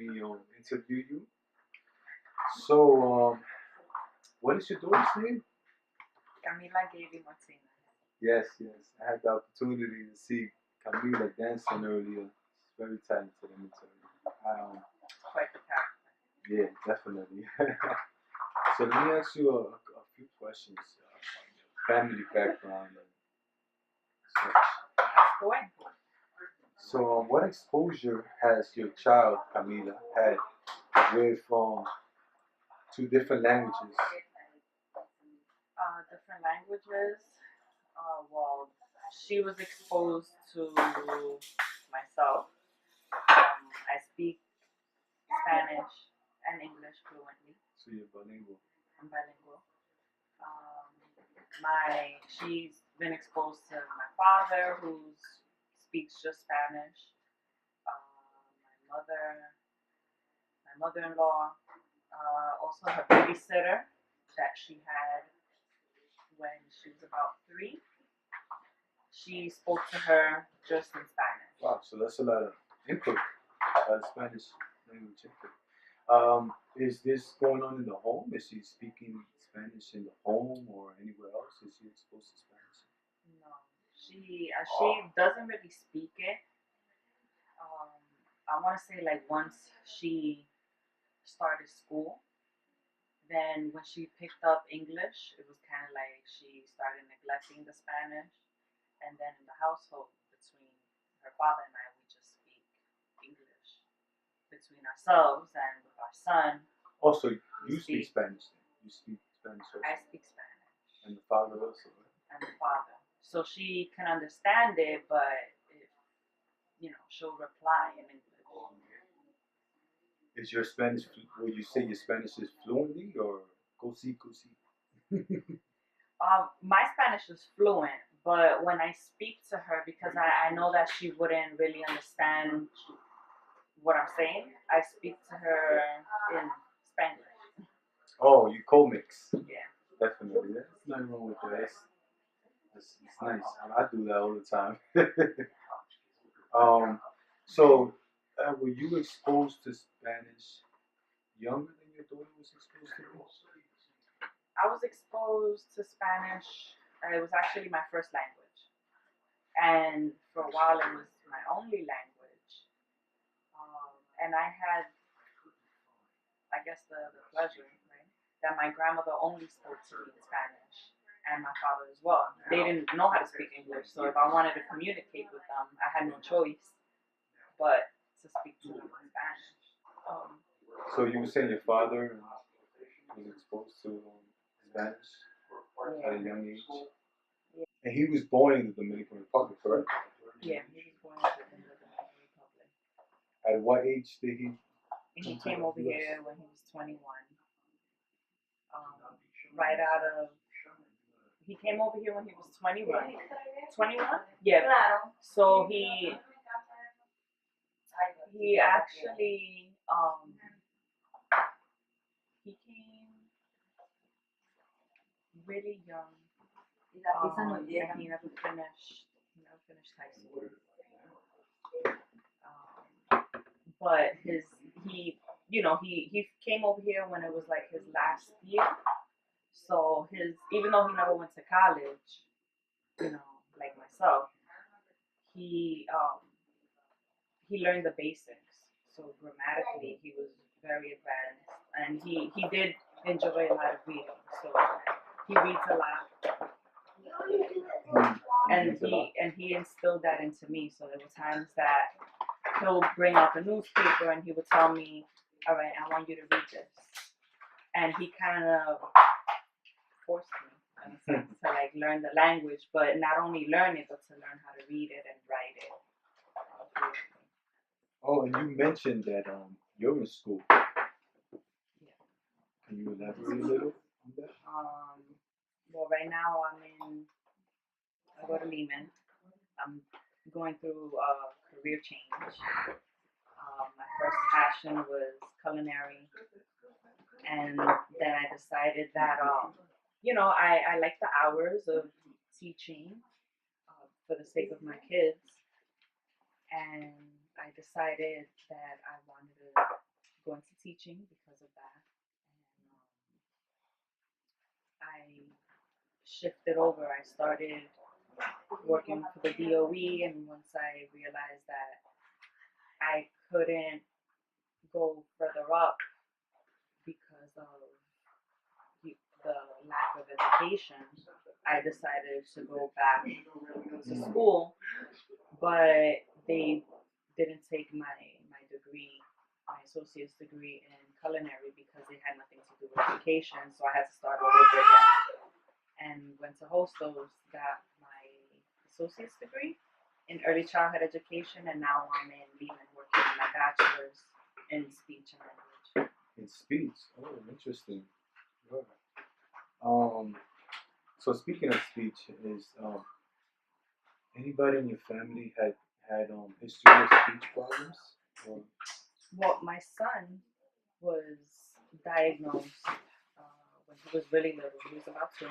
me interview you. So, what is your daughter's name? Camila Gaby Martinez. Yes, yes. I had the opportunity to see Camila dancing earlier. She's very talented, let me tell you. Quite the character. Yeah, definitely. So let me ask you a few questions on your family background and such. Ask away. So, what exposure has your child, Camila, had with two different languages? Different languages. Well, she was exposed to myself. I speak Spanish and English fluently. So you're bilingual. I'm bilingual. She's been exposed to my father, who speaks just Spanish. My mother-in-law, also her babysitter that she had when she was about 3. She spoke to her just in Spanish. Wow, so that's a lot of input, a lot of Spanish language input. Is this going on in the home? Is she speaking Spanish in the home or anywhere else? Is she exposed to Spanish? No, she doesn't really speak it. I want to say like once she started school, then when she picked up English, it was kind of like she started neglecting the Spanish. And then in the household between her father and I, we just speak English between ourselves and with our son. Also, you speak Spanish. You speak Spanish also. I speak Spanish. And the father also, right? And the father. So she can understand it, but she'll reply in English. Is your Spanish? Would you say your Spanish is fluently or cosi? My Spanish is fluent, but when I speak to her, because I know that she wouldn't really understand what I'm saying, I speak to her in Spanish. Oh, you co-mix. Yeah. Definitely. There's nothing wrong with that. It's nice. I do that all the time. So, were you exposed to Spanish younger than your daughter was exposed to it? I was exposed to Spanish. It was actually my first language, and for a while it was my only language. And I had, I guess, the pleasure, right, that my grandmother only spoke to me in Spanish, and my father as well. They didn't know how to speak English, so if I wanted to communicate with them, I had no choice but to speak to them in Spanish. So you were saying your father was exposed to Spanish at a young age? Yeah. And he was born in the Dominican Republic, correct? Yeah, he was born in the Dominican Republic. At what age did he? He came over here when he was 21. Right out of, he came over here when he was 21. 21? Yeah. So he actually he came really young. And he never finished high school. But he came over here when it was like his last year. So even though he never went to college, like myself, he learned the basics. So grammatically, he was very advanced, and he did enjoy a lot of reading. So he reads a lot. And he instilled that into me. So there were times that he'll bring up a newspaper and he would tell me, all right, I want you to read this. And he kind of forced me, in a sense, to like learn the language, but not only learn it, but to learn how to read it and write it. Oh, and you mentioned that you're in school. Yeah. Can you elaborate a little on that? Well, right now I go to Lehman. I'm going through a career change. My first passion was culinary, and then I decided that I like the hours of teaching for the sake of my kids, and I decided that I wanted to go into teaching because of that. And I shifted over. I started working for the DOE, and once I realized that I couldn't go further up because of the lack of education, I decided to go back to school, but they didn't take my degree, my associate's degree in culinary because it had nothing to do with education, so I had to start all over again. And went to Hostos, got my associate's degree in early childhood education, and now I'm in Lehman working on my bachelor's in speech and language. In speech. Oh, interesting. Right. So speaking of speech, is anybody in your family had history of speech problems? Or, Well, my son was diagnosed when he was really little. He was about 2,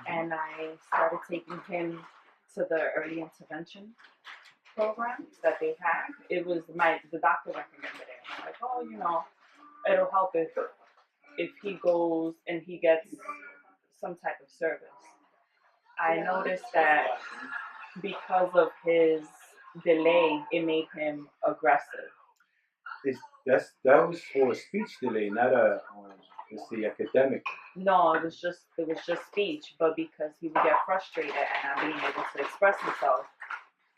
and I started taking him to the early intervention programs that they have. It was the doctor recommended it. I'm like, oh, it'll help if he goes and he gets some type of service. I noticed that because of his delay, it made him aggressive. that was for a speech delay, not a let's see, academic. No, it was just speech, but because he would get frustrated and not being able to express himself,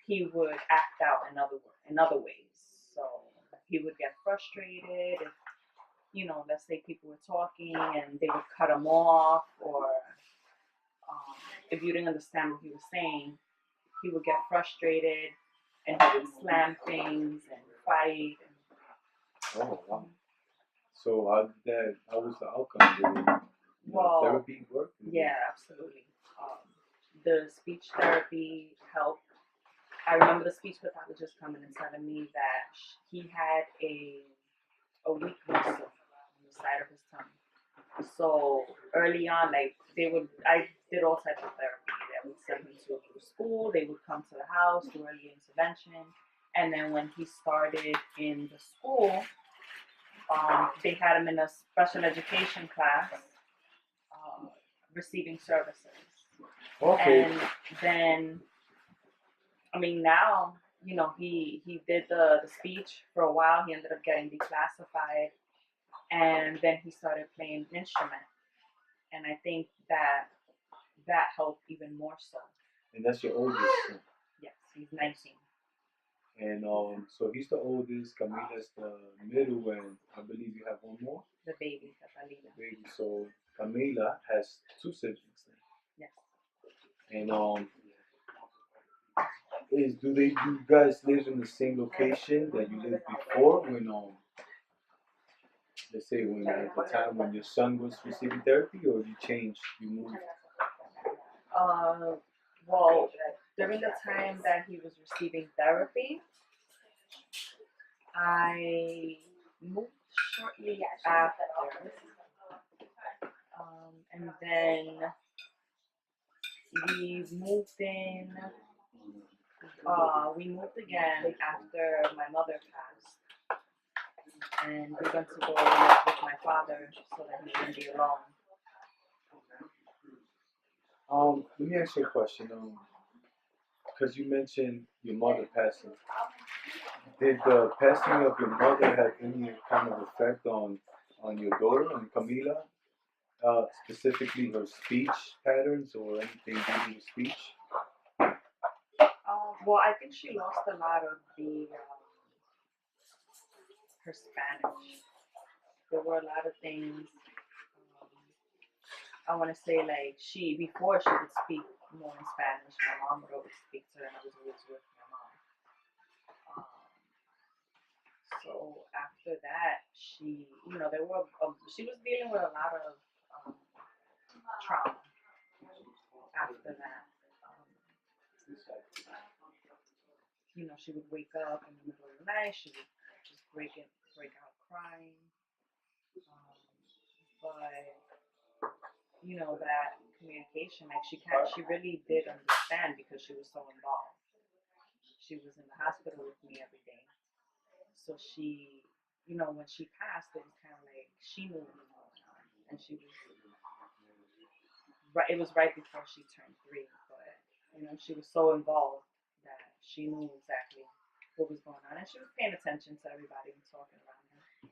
he would act out in other ways. So he would get frustrated if let's say people were talking and they would cut him off, or if you didn't understand what he was saying, he would get frustrated and he would slam things and fight. Oh wow! So how was the outcome? Did therapy work? Yeah, absolutely. The speech therapy helped. I remember the speech pathologist coming and telling me that he had a weak muscle on the side of his tongue. So early on, I did all types of therapy. They would send him to school. They would come to the house, do early intervention, and then when he started in the school, they had him in a special education class, receiving services. Okay. And then, now, he did the speech for a while. He ended up getting declassified, and then he started playing an instrument. And I think that helped even more so. And that's your oldest son? Yes, he's 19. And so he's the oldest, Camila's the middle, and I believe you have one more? The baby, Catalina. The baby. So Camila has 2 siblings then? Yes. And do you guys live in the same location that you lived before when let's say when at the time when your son was receiving therapy, or you moved? Well, during the time that he was receiving therapy, I moved shortly after, and then we moved in. We moved again after my mother passed, and we went to go live with my father so that he wouldn't be alone. Let me ask you a question. Because you mentioned your mother passing. Did the passing of your mother have any kind of effect on your daughter, on Camila? Specifically her speech patterns or anything dealing with speech? Well, I think she lost a lot of her Spanish. There were a lot of things. I want to say before she would speak more in Spanish. My mom would always speak to her, and I was always with my mom. So after that, she was dealing with a lot of trauma. After that, she would wake up in the middle of the night. She would just break out crying. But that communication, she really did understand because she was so involved. She was in the hospital with me every day, so she you know, when she passed, it was kind of like she knew what was going on, and she was right. It was right before she turned 3, but you know, she was so involved that she knew exactly what was going on, and she was paying attention to everybody and talking around her.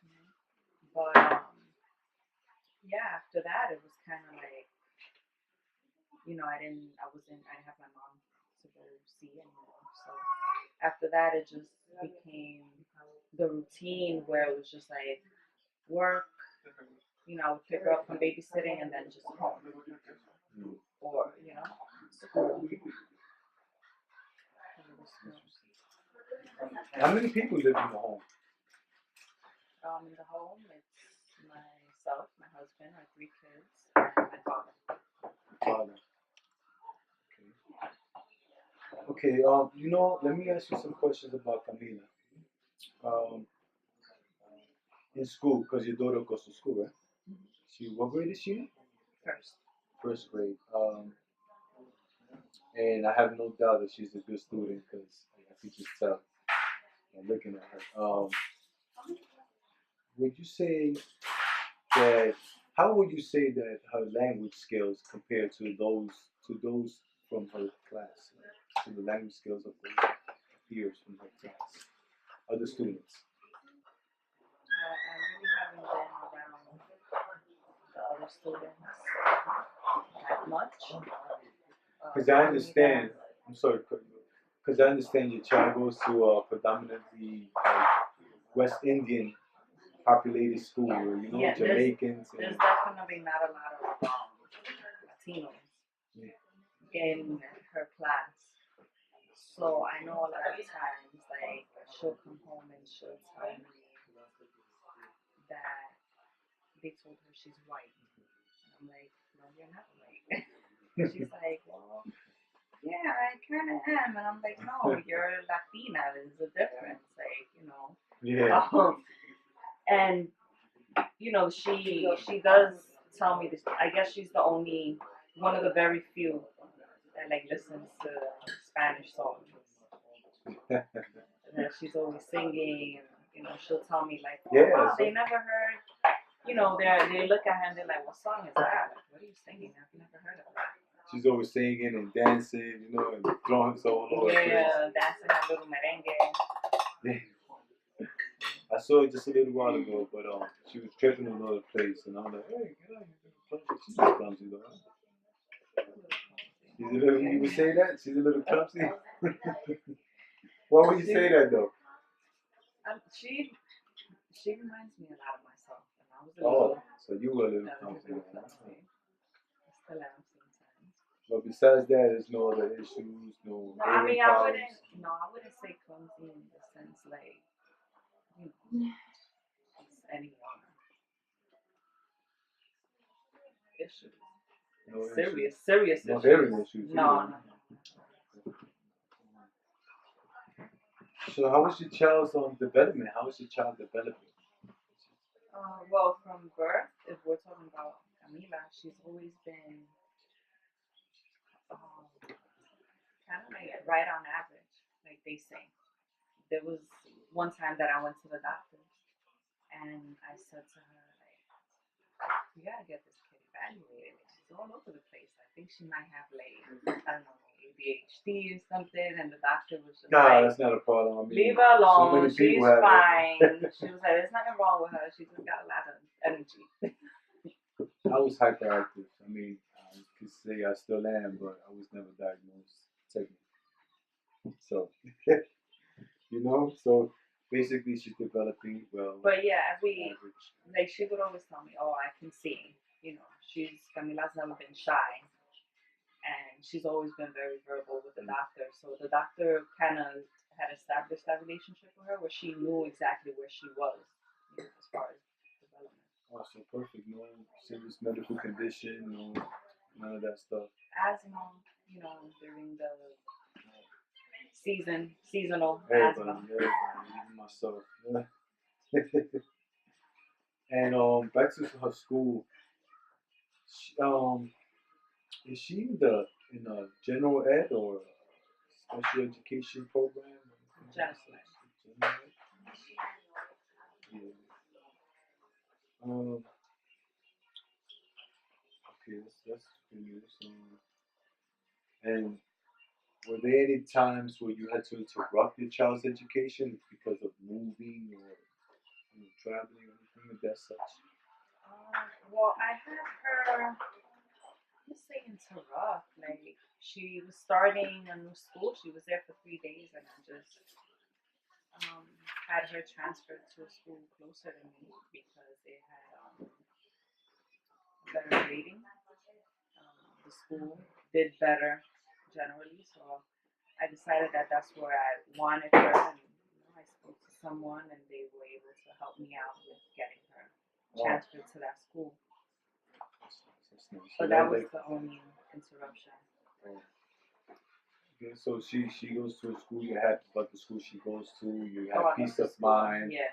You know? But yeah, after that, it was kind of like, you know, I didn't have my mom to go see anymore. So after that, it just became the routine where it was just like work. You know, I would pick her up from babysitting and then just home, or you know, school. How many people live in the home? In the home, it's myself, my husband, our 3 kids, and my father. Father. Okay. You know, let me ask you some questions about Camila. Um, in school, because your daughter goes to school, right? She what grade is she in? First. First grade. And I have no doubt that she's a good student because I can just tell. I'm looking at her. Would you say that? How would you say that her language skills compare to those from her class, to the language skills of the peers from her class, other students? I really haven't been around the other students that much. Because I understand. I'm sorry, because I understand your child goes to a predominantly West Indian populated school, where you know Yeah, Jamaicans. There's definitely not a lot of Latinos in her class. So I know a lot of times, like, she'll come home and she'll tell me that they told her she's white. And I'm like, no, you're not white. She's like, well, yeah, I kind of am. And I'm like, no, you're Latina. There's a difference, like, you know. Yeah. And you know, she does tell me this. I guess she's the only one of the very few that like listens to Spanish songs. That she's always singing, and you know, she'll tell me like, oh, wow, they never heard. You know, they look at her and they're like, what song is that? Like, what are you singing? I've never heard of that. She's always singing and dancing, you know, and throwing all over the place. Yeah, dancing a little merengue. Yeah. I saw it just a little while ago, but she was tripping all over the place, and I'm like, hey, get out here, she's not clumsy though. She's a little. You would say that she's a little clumsy. Why would you say that though? She reminds me a lot of myself, and I was a little. So you were a little clumsy. I still am sometimes. But besides that, there's no other issues, no. I mean, I wouldn't say clumsy in the sense like, you know, it's any issues. No serious issues. No hearing issues. No. So how was your child's development? How was your child developing? Well, from birth, if we're talking about Camila, she's always been kind of like right on average, like they say. There was one time that I went to the doctor, and I said to her, like, you gotta get this kid evaluated. She's all over the place. I think she might have, like, I don't know, ADHD or something. And the doctor was just like, that's not a problem. I mean, leave her alone. So she's fine. She was like, there's nothing wrong with her. She just got a lot of energy. I was hyperactive. I mean, I could say I still am, but I was never diagnosed technically. So, you know, so basically she's developing well. But yeah, like she would always tell me, oh, I can see, you know, Camila's never been shy, and she's always been very verbal with the doctor. So the doctor kind of had established that relationship with her where she knew exactly where she was, you know, as far as development. Oh, so perfect. No serious medical condition, no none of that stuff. Asthma, you know, during the seasonal asthma. Everybody, even myself. And back to her school. Is she in a general ed or special education program? General ed. Yeah. Um, okay, that's good news. And were there any times where you had to interrupt your child's education because of moving or traveling or anything of that such? Well, I had her. Let's say interrupt. Like she was starting a new school. She was there for 3 days, and I just um, had her transferred to a school closer to me because it had better grading. The school did better generally, so I decided that that's where I wanted her, and I spoke to someone, and they were able to help me out with getting her transferred to that school. That's nice. So that was the only interruption. Oh. Okay, so she goes to a school. You're happy about the school she goes to. You have peace of mind. Yeah.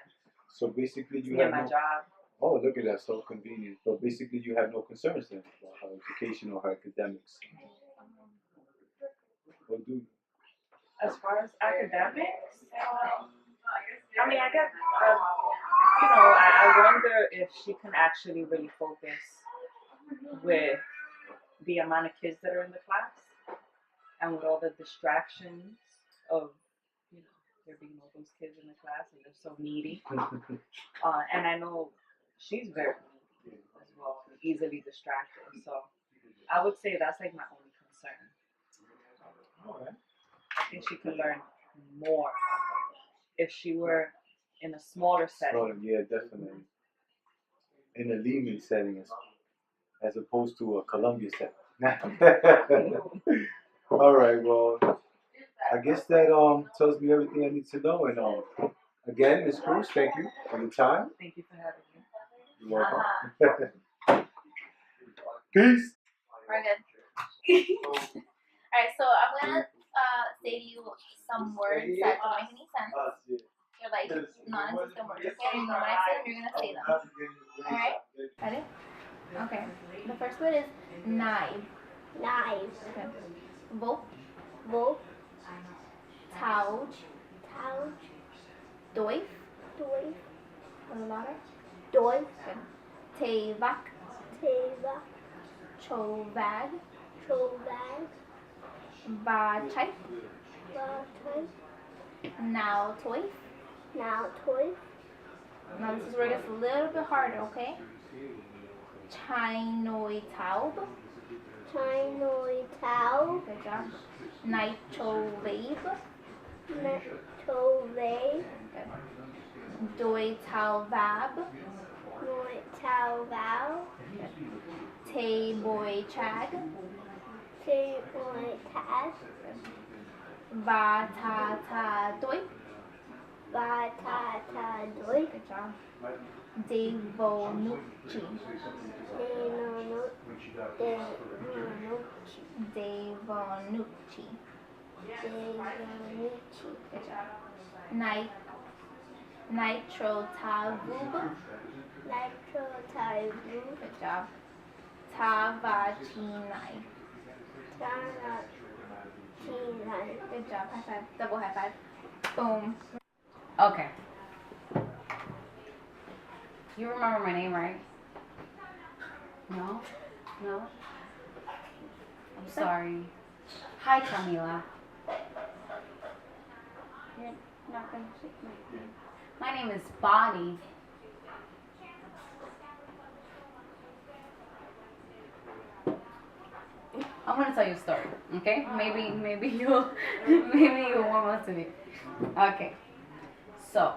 So basically, you Yeah, have my no. job. Oh, look at that, so convenient. But basically, you have no concerns then about her education or her academics. Or do you? As far as academics, I mean, I get, I wonder if she can actually really focus with the amount of kids that are in the class and with all the distractions of, there being all those kids in the class and they're so needy. And I know she's very needy as well, easily distracted. So I would say that's like my only concern. Okay. I think she could learn more if she were in a smaller setting. Oh, yeah, definitely. In a Lehman setting, as opposed to a Columbia setting. All right. Well, I guess that tells me everything I need to know. And again, Ms. Cruz, thank you for the time. Thank you for having me. You're welcome. Peace. We're good. Alright, so I'm gonna say to you some words that don't make any sense. They're like non-existent words, okay? And when I say them, you're gonna say them. Alright? Ready? Okay. The first word is knife. Knife. Okay. Wolf. Wolf. Touch. Couch. Doif. Doif. A little louder. Doif. Good. Tevak. Teva. Chovag. Chovag. Bachai. Bachai. Now toy. Now toy. Now this is where it gets a little bit harder, okay? Chinoi taub. Chinoi tau. Good job. Nitro wave. Metove. Doi tau vab. Noi tau val. Tay boy chag. Te oi tag. Va ta ta doi. Ba ta ta doi. Good job. Devonucci. Denono. Denonucci. Devonucci. Devonucci. Good job. Nitro tavub. Nitro taivu. Good job. Tavachinai. Tana. Tinai. Good job. High five. Double high five. Boom. Okay. You remember my name, right? No? No? I'm sorry. Hi, Camila. You're not gonna shake my hand. My name is Bonnie. I'm gonna tell you a story, okay? Maybe you'll warm up to me. Okay. So,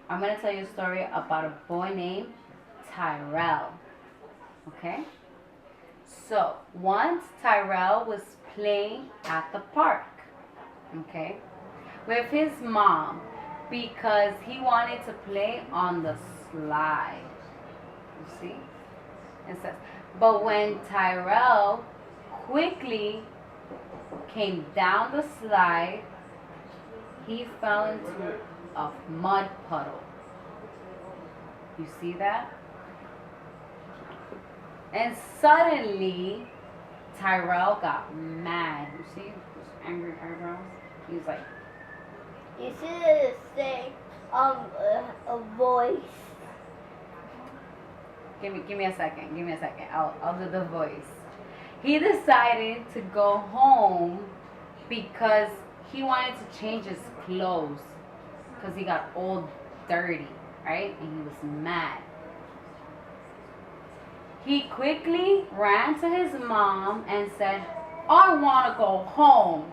I'm going to tell you a story about a boy named Tyrell. Okay? So, once Tyrell was playing at the park. Okay? With his mom because he wanted to play on the slide. You see? It says, but when Tyrell quickly came down the slide, he fell into a mud puddle. You see that? And suddenly, Tyrell got mad. You see those angry eyebrows? He was like, You should say a voice. Give me a second. Give me a second. I'll do the voice. He decided to go home because he wanted to change his clothes because he got all dirty, right? And he was mad. He quickly ran to his mom and said, I want to go home.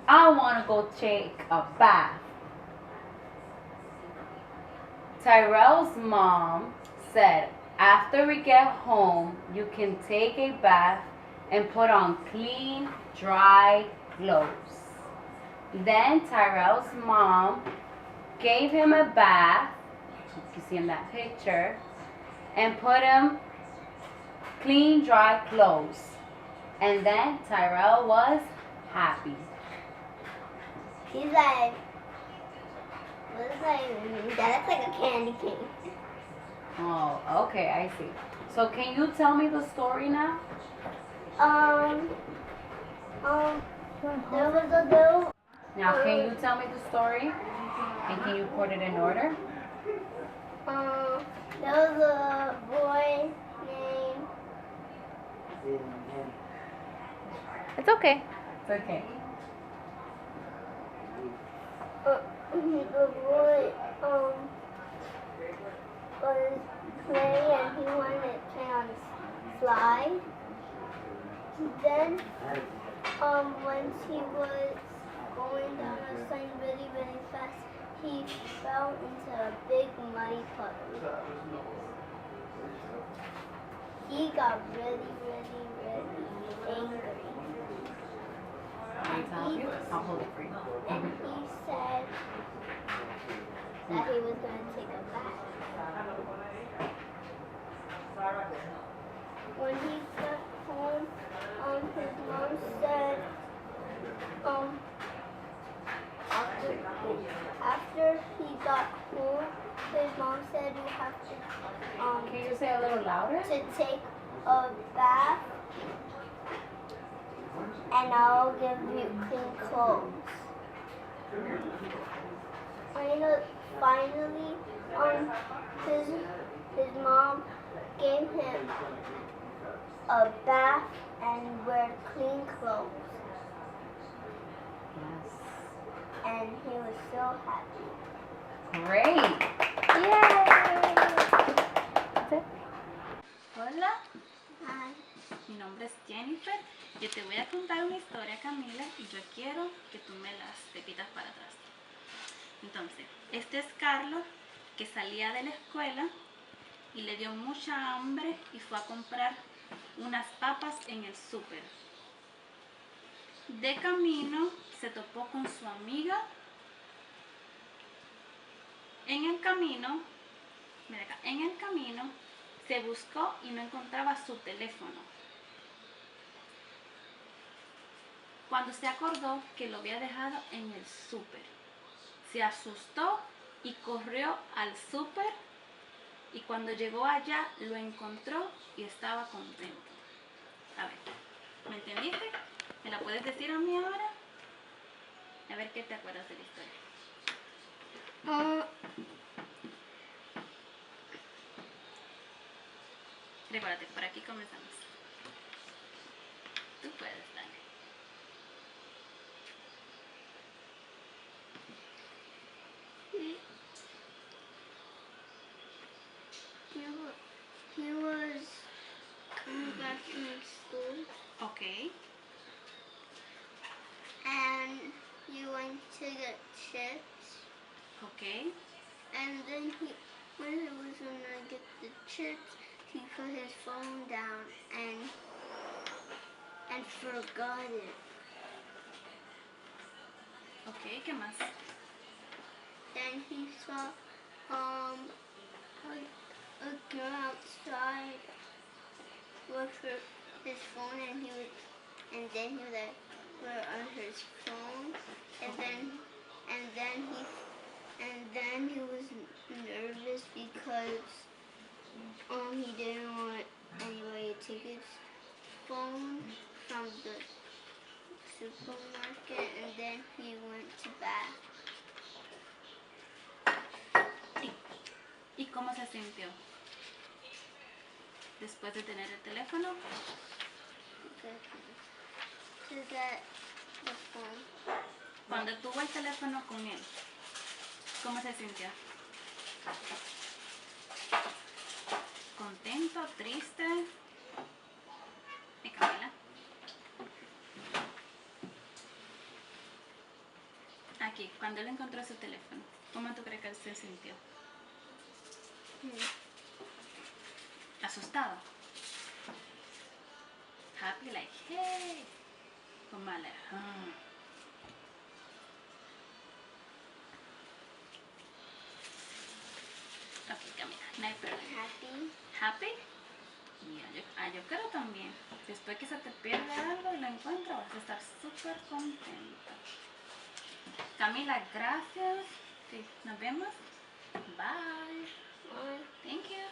I want to go take a bath. Tyrell's mom said, after we get home, you can take a bath and put on clean, dry clothes. Then Tyrell's mom gave him a bath, you see in that picture, and put him clean, dry clothes. And then Tyrell was happy. He's like, that looks like a candy cane. Oh, okay, I see. So can you tell me the story now? There was a little. Now, can you tell me the story? And can you put it in order? There was a boy named. It's okay. It's okay. The boy was playing and he wanted to play on a slide. Then once he was going down the slide really fast, he fell into a big muddy puddle. He got really angry. Can I tell you? I'll hold it for you. And he said that he was going to take a bath. When he got home, his mom said, after he got home, his mom said you have to, Can you say a little louder? to take a bath, and I'll give you clean clothes. Finally, his mom gave him a bath and wear clean clothes. Yes. And he was so happy. Great. Yay! That's it. Hola, Hi. mi nombre es Jennifer. Yo te voy a contar una historia, Camila, y yo quiero que tú me las repitas para atrás. Entonces, este es Carlos, que salía de la escuela y le dio mucha hambre y fue a comprar unas papas en el súper. De camino se topó con su amiga. En el camino se buscó y no encontraba su teléfono. Cuando se acordó que lo había dejado en el súper, se asustó y corrió al súper, y cuando llegó allá lo encontró y estaba contento. A ver, ¿me entendiste? ¿Me la puedes decir a mí ahora? A ver qué te acuerdas de la historia. Recuérdate, por aquí comenzamos. Tú puedes, dale. He was coming back from school. Okay. And he went to get chips. Okay. And then when he was gonna get the chips, he put his phone down and forgot it. Okay, ¿qué más? Then he saw a girl outside with his phone, and then he was like, where are his phone? And then he was nervous because he didn't want anybody to take his phone from the supermarket, and then he went to bath. ¿Y cómo se sintió? Después de tener el teléfono. To get the phone. Cuando tuvo el teléfono con él, ¿cómo se sintió? ¿Contento? ¿Triste? ¿Y Camila? Aquí, cuando él encontró su teléfono, ¿cómo tú crees que él se sintió? ¿Asustado? Happy, like, hey. Con mala. Ok, Camila, no hay problema. Happy. ¿Happy? Yo creo también. Después que se te pierde algo y lo encuentras, vas a estar súper contenta. Camila, gracias. Sí, nos vemos. Bye. Bye. Thank you.